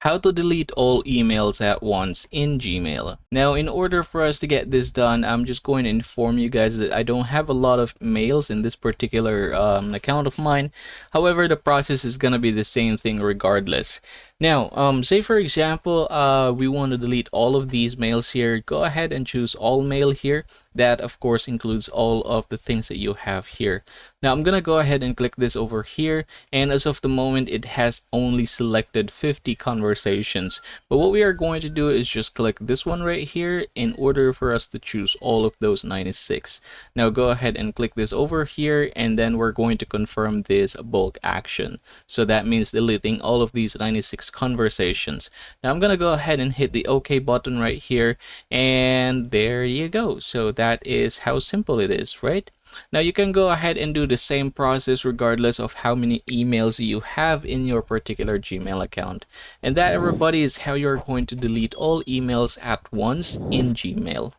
How to delete all emails at once in Gmail. Now, in order for us to get this done, I'm just going to inform you guys that I don't have a lot of mails in this particular account of mine. However, the process is going to be the same thing regardless. Now, say for example, we want to delete all of these mails here. Go ahead and choose all mail here. That of course includes all of the things that you have here. Now I'm gonna go ahead and click this over here, and as of the moment it has only selected 50 conversations, but what we are going to do is just click this one right here in order for us to choose all of those 96. Now go ahead and click this over here, and then we're going to confirm this bulk action. So that means deleting all of these 96 conversations. Now I'm gonna go ahead and hit the OK button right here, and there you go. So that is how simple it is, right? Now you can go ahead and do the same process regardless of how many emails you have in your particular Gmail account. And that, everybody, is how you're going to delete all emails at once in Gmail.